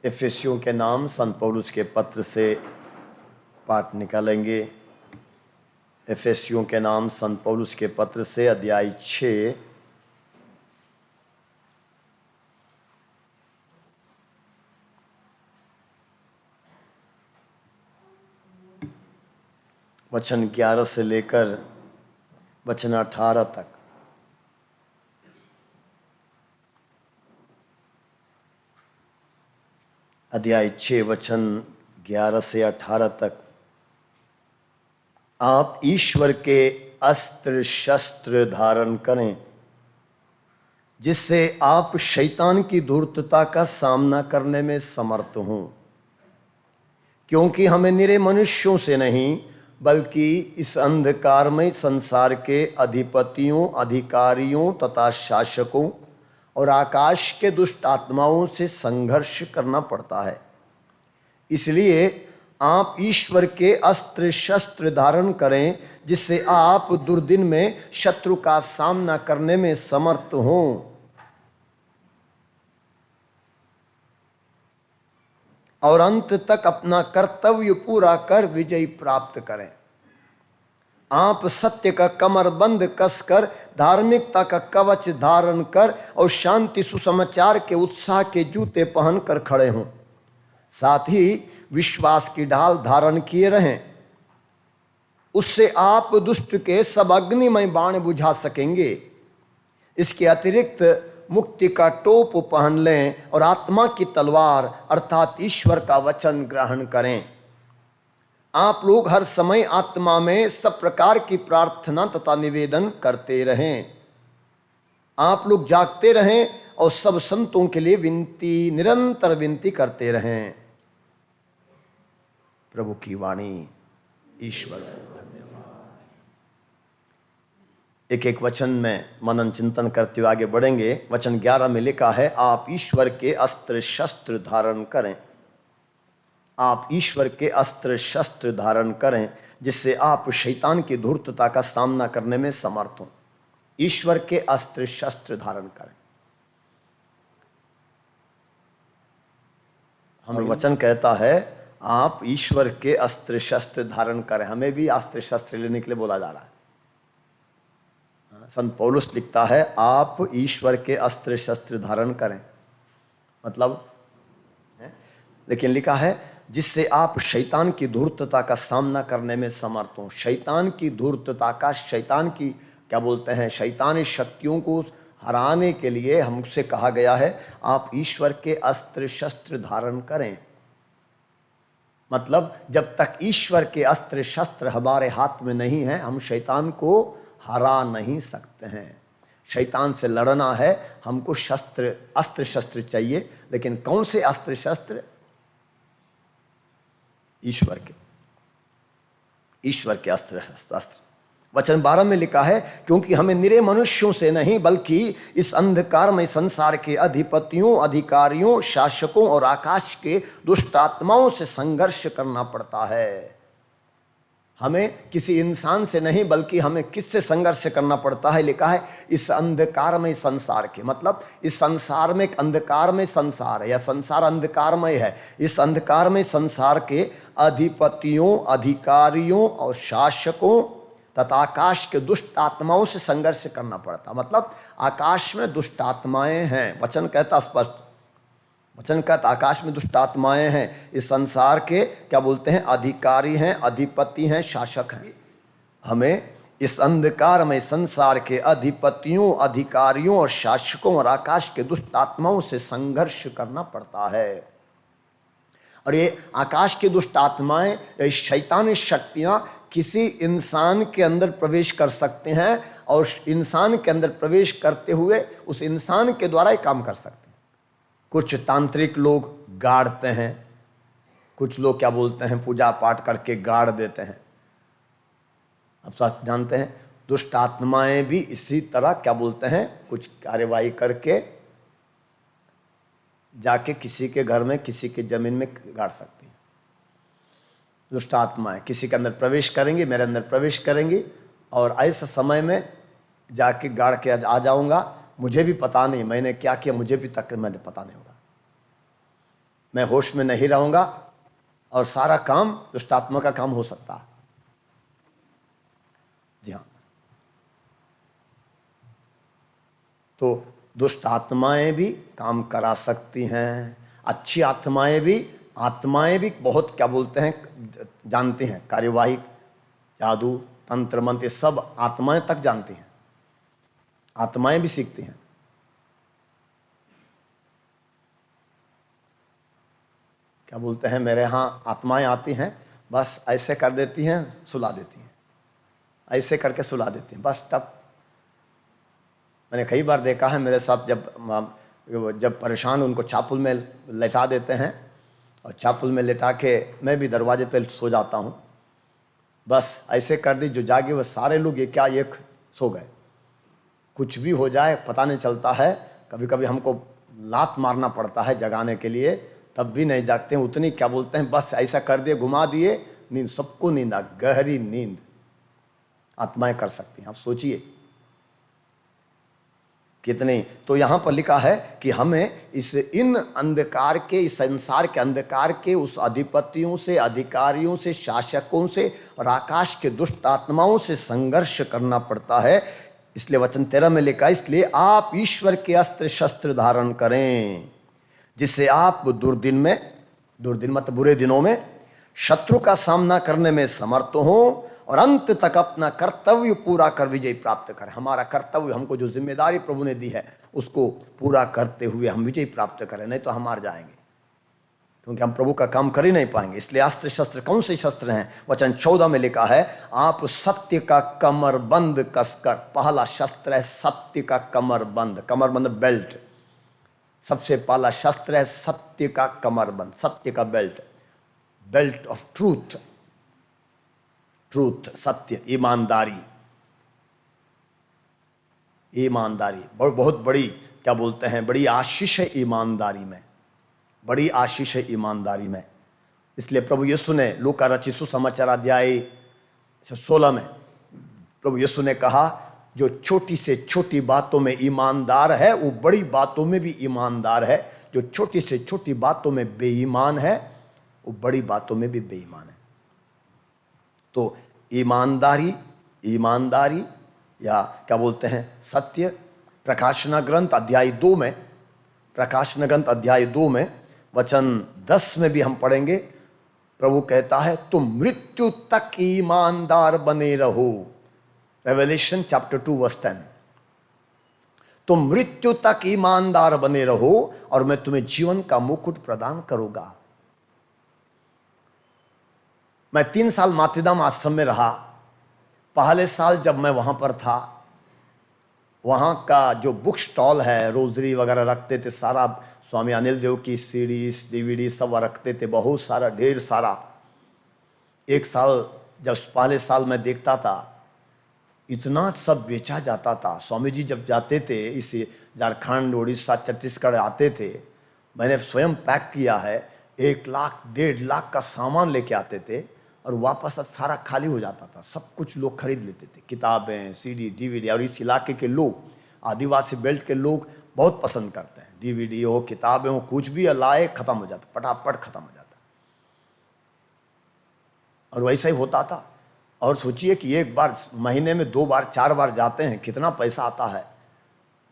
इफिसियों के नाम संत पौलुस के पत्र से पाठ निकालेंगे। इफिसियों के नाम संत पौलुस के पत्र से अध्याय 6 वचन 11 से लेकर वचन 18 तक। अध्याय 6 वचन 11 से 18 तक। आप ईश्वर के अस्त्र शस्त्र धारण करें, जिससे आप शैतान की धूर्तता का सामना करने में समर्थ हों, क्योंकि हमें निरे मनुष्यों से नहीं बल्कि इस अंधकारमय संसार के अधिपतियों, अधिकारियों तथा शासकों और आकाश के दुष्ट आत्माओं से संघर्ष करना पड़ता है। इसलिए आप ईश्वर के अस्त्र शस्त्र धारण करें, जिससे आप दुर्दिन में शत्रु का सामना करने में समर्थ हों और अंत तक अपना कर्तव्य पूरा कर विजय प्राप्त करें। आप सत्य का कमरबंद कसकर, धार्मिकता का कवच धारण कर और शांति सुसमाचार के उत्साह के जूते पहनकर खड़े हों। साथ ही विश्वास की ढाल धारण किए रहें, उससे आप दुष्ट के सब अग्निमय बाण बुझा सकेंगे। इसके अतिरिक्त मुक्ति का टोप पहन लें और आत्मा की तलवार अर्थात ईश्वर का वचन ग्रहण करें। आप लोग हर समय आत्मा में सब प्रकार की प्रार्थना तथा निवेदन करते रहें। आप लोग जागते रहें और सब संतों के लिए निरंतर विनती करते रहें। प्रभु की वाणी। ईश्वर को धन्यवाद। एक एक वचन में मनन चिंतन करते हुए आगे बढ़ेंगे। वचन 11 में लिखा है, आप ईश्वर के अस्त्र शस्त्र धारण करें। आप ईश्वर के अस्त्र शस्त्र धारण करें, जिससे आप शैतान की धूर्तता का सामना करने में समर्थ हों। ईश्वर के अस्त्र शस्त्र धारण करें। हमें वचन कहता है आप ईश्वर के अस्त्र शस्त्र धारण करें। हमें भी अस्त्र शस्त्र लेने के लिए बोला जा रहा है। संत पौलुस लिखता है आप ईश्वर के अस्त्र शस्त्र धारण करें, मतलब लेकिन लिखा है जिससे आप शैतान की धूर्तता का सामना करने में समर्थ हों। शैतान की धूर्तता का, शैतान की क्या बोलते हैं, शैतानी शक्तियों को हराने के लिए हमसे कहा गया है आप ईश्वर के अस्त्र शस्त्र धारण करें। मतलब जब तक ईश्वर के अस्त्र शस्त्र हमारे हाथ में नहीं है, हम शैतान को हरा नहीं सकते हैं। शैतान से लड़ना है, हमको अस्त्र शस्त्र चाहिए। लेकिन कौन से अस्त्र शस्त्र? ईश्वर के अस्त्र शस्त्र। वचन 12 में लिखा है, क्योंकि हमें निरे मनुष्यों से नहीं बल्कि इस अंधकारमय संसार के अधिपतियों, अधिकारियों, शासकों और आकाश के दुष्ट आत्माओं से संघर्ष करना पड़ता है। हमें किसी इंसान से नहीं बल्कि हमें किससे संघर्ष करना पड़ता है? लिखा है इस अंधकारमय संसार के, मतलब इस संसार में एक अंधकारमय संसार है या संसार अंधकारमय है। इस अंधकारमय संसार के अधिपतियों, अधिकारियों और शासकों तथा आकाश के दुष्ट आत्माओं से संघर्ष करना पड़ता। मतलब आकाश में दुष्ट आत्माएं हैं। वचन कहता स्पष्ट, वचन कहता आकाश में दुष्ट आत्माएं हैं। इस संसार के क्या बोलते हैं, अधिकारी हैं, अधिपति हैं, शासक हैं। हमें इस अंधकारमय संसार के अधिपतियों, अधिकारियों और शासकों और आकाश के दुष्ट आत्माओं से संघर्ष करना पड़ता है। और ये आकाश की दुष्ट आत्माएं, शैतानी शक्तियां किसी इंसान के अंदर प्रवेश कर सकते हैं और इंसान के अंदर प्रवेश करते हुए उस इंसान के द्वारा ही काम कर सकते हैं। कुछ तांत्रिक लोग गाड़ते हैं, कुछ लोग क्या बोलते हैं पूजा पाठ करके गाड़ देते हैं। अब साथ जानते हैं दुष्ट आत्माएं भी इसी तरह क्या बोलते हैं कुछ कार्यवाही करके जाके किसी के घर में, किसी के जमीन में गाड़ सकती हैं। दुष्ट आत्माएं किसी के अंदर प्रवेश करेंगी, मेरे अंदर प्रवेश करेंगी और ऐसे समय में जाके गाड़ के आ जाऊंगा, मुझे भी पता नहीं मैंने क्या किया, मुझे भी तक मैंने पता नहीं होगा। मैं होश में नहीं रहूंगा और सारा काम दुष्टात्मा का काम हो सकता है। जी हाँ, तो दुष्ट आत्माएं भी काम करा सकती हैं, अच्छी आत्माएं भी बहुत क्या बोलते हैं जानती हैं, कार्यवाही, जादू, तंत्र मंत्र, ये सब आत्माएं तक जानती हैं, आत्माएं भी सीखती हैं। क्या बोलते हैं, मेरे यहाँ आत्माएं आती हैं, बस ऐसे कर देती हैं, सुला देती हैं, ऐसे करके सुला देती हैं, बस तब। मैंने कई बार देखा है मेरे साथ, जब परेशान उनको चापुल में लेटा देते हैं और चापुल में लेटा के मैं भी दरवाजे पे सो जाता हूँ, बस ऐसे कर दी, जो जागे वो सारे लोग ये सो गए। कुछ भी हो जाए पता नहीं चलता है, कभी कभी हमको लात मारना पड़ता है जगाने के लिए, तब भी नहीं जागते हैं। उतनी क्या बोलते हैं, बस ऐसा कर दिए, घुमा दिए, नींद, सबको नींद आ, गहरी नींद आत्माएं कर सकती हैं। आप सोचिए कितने। तो यहां पर लिखा है कि हमें इन अंधकार के, इस संसार के अंधकार के उस अधिपतियों से, अधिकारियों से, शासकों से और आकाश के दुष्ट आत्माओं से संघर्ष करना पड़ता है। इसलिए वचन 13 में लिखा, इसलिए आप ईश्वर के अस्त्र शस्त्र धारण करें, जिससे आप दुर्दिन में, दुर्दिन मतलब बुरे दिनों में, शत्रु का सामना करने में समर्थ हो और अंत तक अपना कर्तव्य पूरा कर विजय प्राप्त करें। हमारा कर्तव्य, हमको जो जिम्मेदारी प्रभु ने दी है उसको पूरा करते हुए हम विजय प्राप्त करें, नहीं तो हम हार जाएंगे, क्योंकि हम प्रभु का काम कर ही नहीं पाएंगे। इसलिए अस्त्र शस्त्र, कौन से शस्त्र हैं? वचन 14 में लिखा है, आप सत्य का कमरबंद कसकर, पहला शस्त्र है सत्य का कमरबंद, कमरबंद बेल्ट, सबसे पहला शस्त्र है सत्य का कमरबंद, सत्य का belt, belt of truth, truth, सत्य, ईमानदारी, ईमानदारी बहुत बड़ी क्या बोलते हैं, बड़ी आशीष है ईमानदारी में, बड़ी आशीष है ईमानदारी में। इसलिए प्रभु यीशु ने लूका रचित सुसमाचार अध्याय 16 में प्रभु यीशु ने कहा, जो छोटी से छोटी बातों में ईमानदार है वो बड़ी बातों में भी ईमानदार है, जो छोटी से छोटी बातों में बेईमान है वो बड़ी बातों में भी बेईमान है। तो ईमानदारी, ईमानदारी या क्या बोलते हैं सत्य, प्रकाशना ग्रंथ अध्याय 2 में, प्रकाशना ग्रंथ अध्याय 2 में वचन 10 में भी हम पढ़ेंगे, प्रभु कहता है तुम मृत्यु तक ईमानदार बने रहो। रेवलेशन चैप्टर 2 वर्स 10, तुम मृत्यु तक ईमानदार बने रहो और मैं तुम्हें जीवन का मुकुट प्रदान करूंगा। मैं 3 साल मातीधाम आश्रम में रहा। पहले साल जब मैं वहां पर था, वहां का जो बुक स्टॉल है, रोजरी वगैरह रखते थे, सारा स्वामी अनिल देव की सीडीज डीवीडी सब रखते थे, बहुत सारा, ढेर सारा। एक साल जब पहले साल मैं देखता था, इतना सब बेचा जाता था। स्वामी जी जब जाते थे, इसे झारखंड, उड़ीसा, छत्तीसगढ़ आते थे, मैंने स्वयं पैक किया है, 1 लाख 1.5 लाख का सामान लेके आते थे और वापस सारा खाली हो जाता था। सब कुछ लोग खरीद लेते थे, किताबें, सीडी, डीवीडी। और इस इलाके के लोग, आदिवासी बेल्ट के लोग बहुत पसंद करते हैं, डीवीडी हो, किताबें हो, कुछ भी लाए खत्म हो जाता, फटाफट खत्म हो जाता। और वैसा ही होता था। और सोचिए कि एक बार महीने में 2 बार 4 बार जाते हैं, कितना पैसा आता है।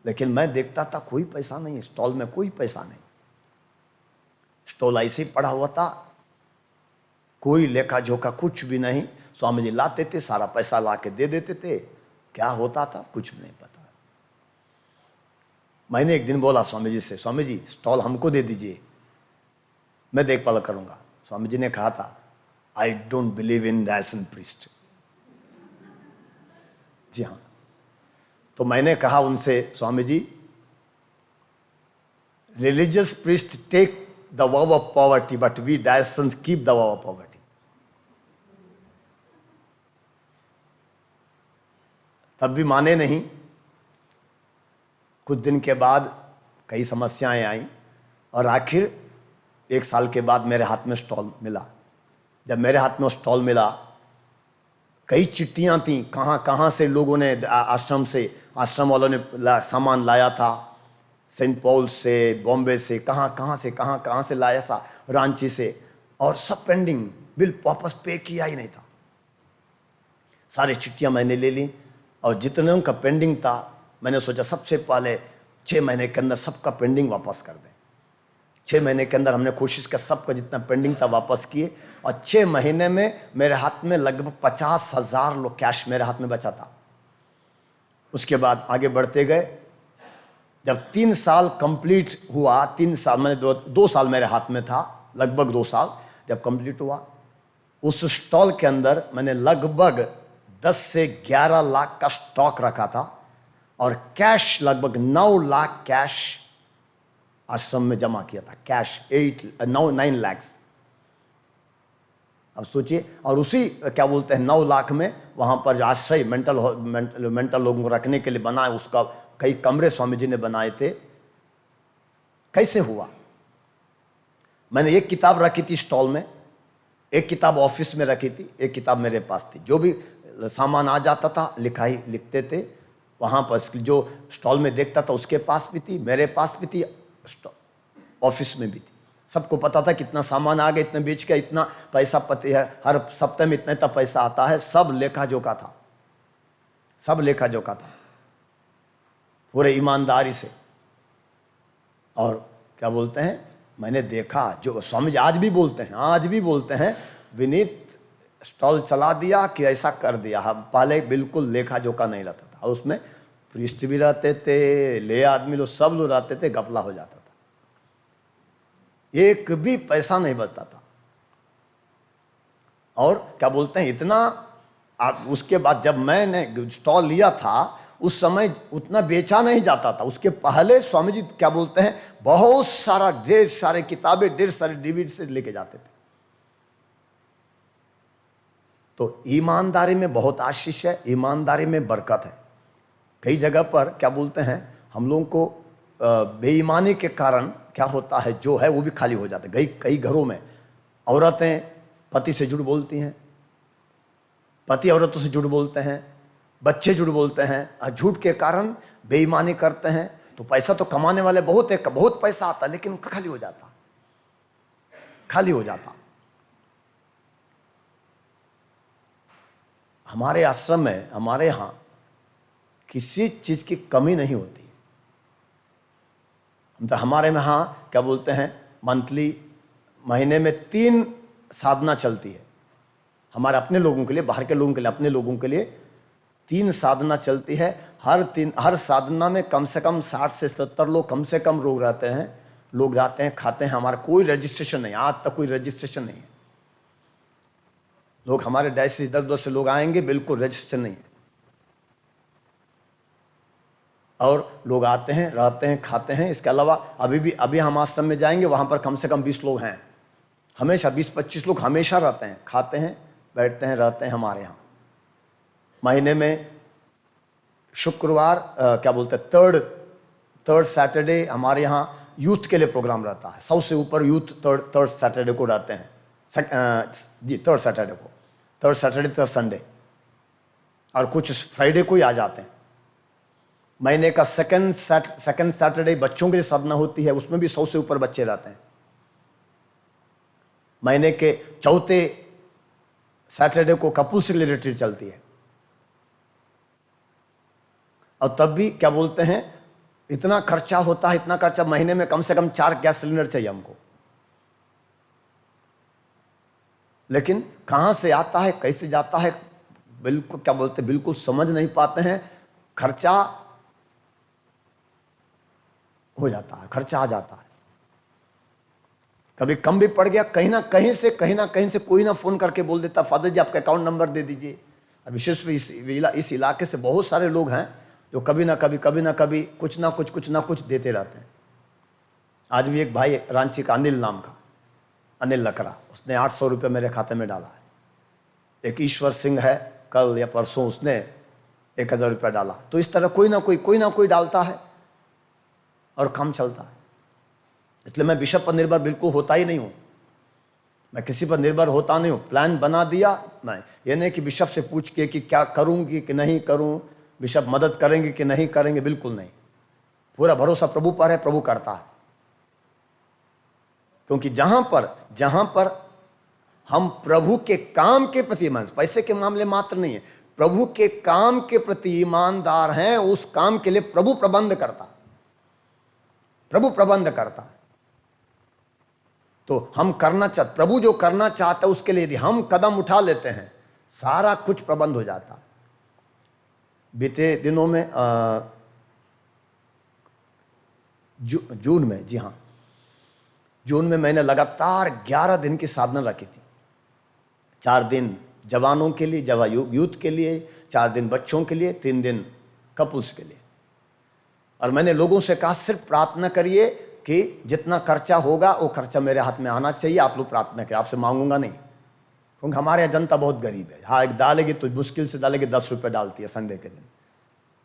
लेकिन मैं देखता था कोई पैसा नहीं, स्टॉल में कोई पैसा नहीं, स्टॉल ऐसे ही पड़ा हुआ था, कोई लेखा जोखा कुछ भी नहीं। स्वामी जी लाते थे, सारा पैसा ला के दे देते थे, क्या होता था कुछ भी नहीं पता। मैंने एक दिन बोला स्वामी जी से, स्वामी जी स्टॉल हमको दे दीजिए, मैं देखभाल करूंगा। स्वामी जी ने कहा था, I don't believe in diocesan priest. जी हाँ। तो मैंने कहा उनसे, Swami ji, religious priest take the vow of poverty, but we Diocesans keep the vow of poverty. तब भी माने नहीं। कुछ दिन के बाद कई समस्याएं आई और आखिर 1 साल के बाद मेरे हाथ में स्टॉल मिला। जब मेरे हाथ में स्टॉल मिला, कई चिट्ठियां थीं, कहाँ कहाँ से लोगों ने आश्रम से आश्रम वालों ने सामान लाया था सेंट पॉल से, बॉम्बे से, कहाँ से लाया था, रांची से, और सब पेंडिंग, बिल वापस पे किया ही नहीं था। सारी चिट्ठियां मैंने ले ली और जितने उनका पेंडिंग था मैंने सोचा सबसे पहले 6 महीने के अंदर सबका पेंडिंग वापस कर दें। 6 महीने के अंदर हमने कोशिश कर सबका जितना पेंडिंग था वापस किए, और 6 महीने में मेरे हाथ में लगभग 50,000 लोग कैश मेरे हाथ में बचा था। उसके बाद आगे बढ़ते गए, जब 3 साल कंप्लीट हुआ, 3 साल मैंने 2 साल मेरे हाथ में था, लगभग 2 साल जब कंप्लीट हुआ, उस स्टॉल के अंदर मैंने लगभग 10 से 11 लाख का स्टॉक रखा था और कैश लगभग 9 लाख कैश आश्रम में जमा किया था। कैश 9 लाख। अब सोचिए, और उसी क्या बोलते हैं 9 लाख में वहां पर जो आश्रय मेंटल लोगों को रखने के लिए बनाए, उसका कई कमरे स्वामी जी ने बनाए थे। कैसे हुआ? मैंने एक किताब रखी थी स्टॉल में, एक किताब ऑफिस में रखी थी, एक किताब मेरे पास थी। जो भी सामान आ जाता था लिखते थे वहां पर, जो स्टॉल में देखता था उसके पास भी थी, मेरे पास भी थी, ऑफिस में भी थी। सबको पता था कितना सामान आ गया, इतना बेच के इतना पैसा पति है, हर सप्ताह में इतना इतना पैसा आता है। सब लेखा जोखा था, सब लेखा जोखा था पूरे ईमानदारी से। और क्या बोलते हैं, मैंने देखा, जो स्वामी जी आज भी बोलते हैं, विनीत स्टॉल चला दिया कि ऐसा कर दिया। हम पहले बिल्कुल लेखा जोखा नहीं रहता था, और उसमें पृष्ठ भी रहते थे, ले आदमी लोग, सब लोग रहते थे, घपला हो जाता था, एक भी पैसा नहीं बचता था। और क्या बोलते हैं, इतना उसके बाद जब मैंने स्टॉल लिया था उस समय उतना बेचा नहीं जाता था। उसके पहले स्वामी जी क्या बोलते हैं, बहुत सारा ढेर सारे किताबें, ढेर सारे डीवीडी से लेके जाते थे। तो ईमानदारी में बहुत आशीष है, ईमानदारी में बरकत है। कई जगह पर क्या बोलते हैं, हम लोगों को बेईमानी के कारण क्या होता है, जो है वो भी खाली हो जाता है। कई घरों में औरतें पति से झूठ बोलती हैं, पति औरतों से झूठ बोलते हैं, बच्चे झूठ बोलते हैं, और झूठ के कारण बेईमानी करते हैं। तो पैसा तो कमाने वाले बहुत है, बहुत पैसा आता है, लेकिन खाली हो जाता। हमारे आश्रम में, हमारे यहाँ किसी चीज की कमी नहीं होती। तो हमारे में यहाँ क्या बोलते हैं, मंथली, महीने में 3 साधना चलती है हमारे अपने लोगों के लिए, बाहर के लोगों के लिए, अपने लोगों के लिए 3 साधना चलती है। हर साधना में कम से कम 60 से 70 लोग कम से कम लोग रहते हैं, लोग जाते हैं, खाते हैं। हमारा कोई रजिस्ट्रेशन नहीं, आज तक कोई रजिस्ट्रेशन नहीं है। लोग हमारे डायसिस इधर उधर से लोग आएंगे, बिल्कुल रजिस्ट्रेशन नहीं है, और लोग आते हैं, रहते हैं, खाते हैं। इसके अलावा अभी हम आश्रम में जाएंगे, वहां पर कम से कम 20 लोग हैं, हमेशा 20-25 लोग हमेशा रहते हैं, खाते हैं, बैठते हैं, रहते हैं हमारे यहाँ। महीने में शुक्रवार क्या बोलते हैं, थर्ड सैटरडे हमारे यहाँ यूथ के लिए प्रोग्राम रहता है। 100 से ऊपर यूथ थर्ड सैटरडे को रहते हैं, थर्ड सैटरडे, थर्ड संडे, और कुछ फ्राइडे को ही आ जाते हैं। महीने का सेकंड सैटरडे बच्चों के लिए साधना होती है, उसमें भी 100 से ऊपर बच्चे रहते हैं। महीने के चौथे सैटरडे को कपुल्स के लिए रिट्रीट चलती है। और तब भी क्या बोलते हैं, इतना खर्चा होता है, इतना खर्चा, महीने में कम से कम 4 गैस सिलेंडर चाहिए हमको। लेकिन कहां से आता है, कैसे जाता है, बिल्कुल क्या बोलते हैं, बिल्कुल समझ नहीं पाते हैं। खर्चा हो जाता है, खर्चा आ जाता है। कभी कम भी पड़ गया, कहीं ना कहीं से कोई ना फोन करके बोल देता, फादर जी आपका अकाउंट नंबर दे दीजिए। विशेष इस इलाके से बहुत सारे लोग हैं जो कभी ना कभी कुछ ना कुछ देते रहते हैं। आज भी एक भाई रांची का अनिल नाम का, अनिल लकड़ा, उसने 800 रुपये मेरे खाते में डाला है। एक ईश्वर सिंह है, कल या परसों उसने 1000 रुपया डाला। तो इस तरह कोई ना कोई डालता है और काम चलता है। इसलिए मैं बिशप पर निर्भर बिल्कुल होता ही नहीं हूँ, मैं किसी पर निर्भर होता नहीं हूँ। प्लान बना दिया, मैं ये नहीं कि बिशप से पूछ के कि क्या करूँगी कि नहीं करूँ, बिशप मदद करेंगे कि नहीं करेंगे, बिल्कुल नहीं। पूरा भरोसा प्रभु पर है, प्रभु करता है। क्योंकि जहां पर हम प्रभु के काम के प्रति, पैसे के मामले मात्र नहीं है, प्रभु के काम के प्रति ईमानदार हैं, उस काम के लिए प्रभु प्रबंध करता है। तो हम करना चाहते, प्रभु जो करना चाहता है उसके लिए यदि हम कदम उठा लेते हैं, सारा कुछ प्रबंध हो जाता। बीते दिनों में जून में, जी हाँ, जून में मैंने लगातार 11 दिन की साधना रखी थी। 4 दिन जवानों के लिए, यूथ के लिए, 4 दिन बच्चों के लिए, 3 दिन कपल्स के लिए। और मैंने लोगों से कहा सिर्फ प्रार्थना करिए कि जितना खर्चा होगा वो खर्चा मेरे हाथ में आना चाहिए। आप लोग प्रार्थना करिए, आपसे मांगूंगा नहीं, क्योंकि हमारे यहाँ जनता बहुत गरीब है। हाँ, एक डालेगी तो मुश्किल से डालेगी, 10 रुपये डालती है संडे के दिन,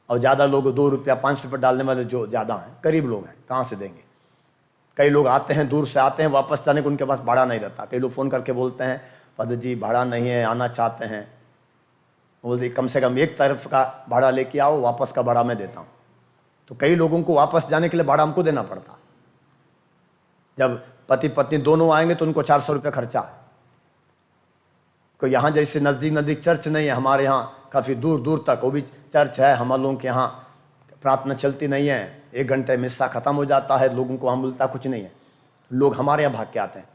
और ज़्यादा लोग 2 रुपया 5 रुपये डालने वाले जो ज़्यादा हैं, गरीब लोग हैं, कहाँ से देंगे। कई लोग आते हैं, दूर से आते हैं, वापस जाने को उनके पास भाड़ा नहीं रहता। कई लोग फ़ोन करके बोलते हैं, पद जी भाड़ा नहीं है, आना चाहते हैं। बोलते कम से कम एक तरफ का भाड़ा लेके आओ, वापस का भाड़ा मैं देता हूँ। तो कई लोगों को वापस जाने के लिए भाड़ा हमको देना पड़ता। जब पति पत्नी दोनों आएंगे तो उनको 400 रुपये खर्चा है। कोई यहाँ जैसे नज़दीक चर्च नहीं है, हमारे यहाँ काफ़ी दूर दूर तक वो भी चर्च है। हम लोगों के यहाँ प्रार्थना चलती नहीं है, 1 घंटे में हिस्सा ख़त्म हो जाता है, लोगों को वहाँ मिलता कुछ नहीं है, लोग हमारे यहाँ भाग के आते हैं।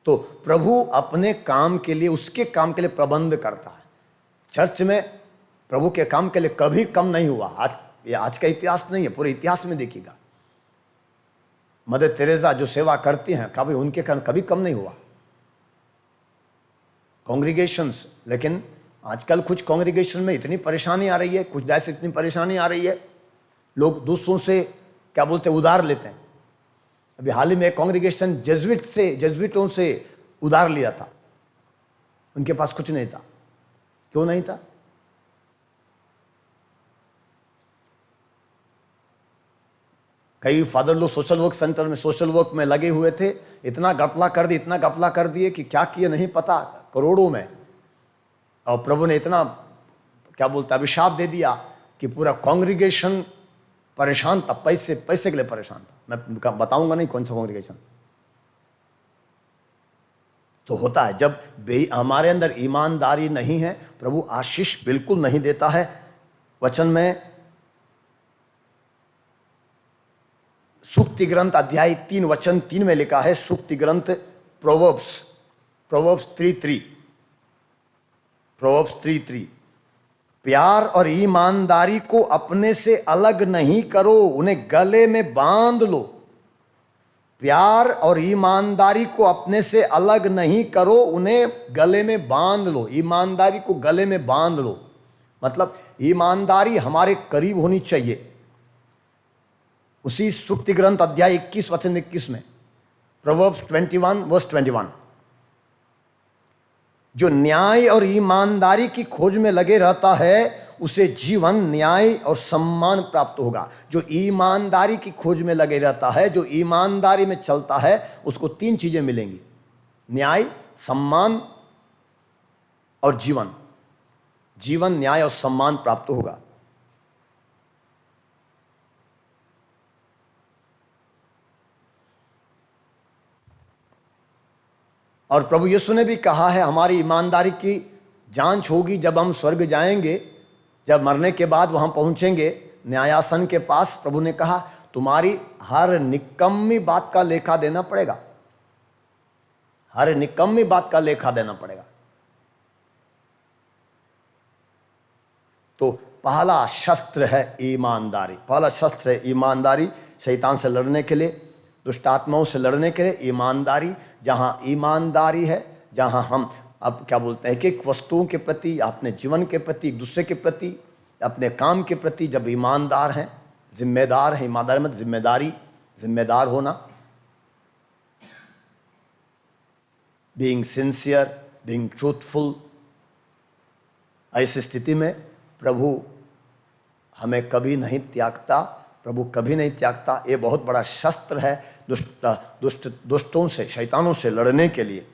तो प्रभु अपने काम के लिए, उसके काम के लिए प्रबंध करता है। चर्च में प्रभु के काम के लिए कभी कम नहीं हुआ। आज का इतिहास नहीं है, पूरे इतिहास में देखिएगा। मदर तेरेसा जो सेवा करती हैं, कभी उनके कारण कभी कम नहीं हुआ। कॉन्ग्रीगेशंस, लेकिन आजकल कुछ कॉन्ग्रीगेशन में इतनी परेशानी आ रही है, कुछ ऐसे इतनी परेशानी आ रही है, लोग दूसरों से क्या बोलते हैं, उधार लेते हैं। अभी हाल ही में एक कॉन्ग्रीगेशन जेजुइटों से उधार लिया था। उनके पास कुछ नहीं था। क्यों नहीं था? कई फादर लोग सोशल वर्क सेंटर में, सोशल वर्क में लगे हुए थे, इतना घपला कर दिए कि क्या किए नहीं पता, करोड़ों में। और प्रभु ने इतना क्या बोलता अभिशाप दे दिया कि पूरा कॉन्ग्रीगेशन परेशान था, पैसे के लिए परेशान था। मैं बताऊंगा नहीं कौन सा कॉन्ग्रीगेशन। तो होता है जब हमारे अंदर ईमानदारी नहीं है, प्रभु आशीष बिल्कुल नहीं देता है। वचन में सूक्ति ग्रंथ अध्याय 3 वचन 3 में लिखा है, सूक्ति ग्रंथ प्रोवर्ब्स 3:3 प्यार और ईमानदारी को अपने से अलग नहीं करो, उन्हें गले में बांध लो। प्यार और ईमानदारी को अपने से अलग नहीं करो, उन्हें गले में बांध लो। ईमानदारी को गले में बांध लो मतलब ईमानदारी हमारे करीब होनी चाहिए। उसी सूक्ति ग्रंथ अध्याय 21 वचन 21 में, प्रोवर्ब्स 21:21, जो न्याय और ईमानदारी की खोज में लगे रहता है उसे जीवन, न्याय और सम्मान प्राप्त होगा। जो ईमानदारी की खोज में लगे रहता है, जो ईमानदारी में चलता है, उसको 3 चीजें मिलेंगी, न्याय, सम्मान और जीवन। जीवन, न्याय और सम्मान प्राप्त होगा। और प्रभु यीशु ने भी कहा है, हमारी ईमानदारी की जांच होगी जब हम स्वर्ग जाएंगे, जब मरने के बाद वहां पहुंचेंगे न्यायासन के पास। प्रभु ने कहा तुम्हारी हर निकम्मी बात का लेखा देना पड़ेगा, हर निकम्मी बात का लेखा देना पड़ेगा। तो पहला शस्त्र है ईमानदारी, पहला शस्त्र है ईमानदारी। शैतान से लड़ने के लिए, दुष्ट आत्माओं से लड़ने के लिए ईमानदारी। जहां ईमानदारी है, जहां हम अब क्या बोलते हैं कि एक वस्तुओं के प्रति, अपने जीवन के प्रति, एक दूसरे के प्रति, अपने काम के प्रति जब ईमानदार हैं, जिम्मेदार हैं, ईमानदारी मतलब जिम्मेदार होना, बीइंग सिंसियर, बीइंग ट्रूथफुल। ऐसी स्थिति में प्रभु हमें कभी नहीं त्यागता, प्रभु कभी नहीं त्यागता। ये बहुत बड़ा शस्त्र है दुष्टों से, शैतानों से लड़ने के लिए।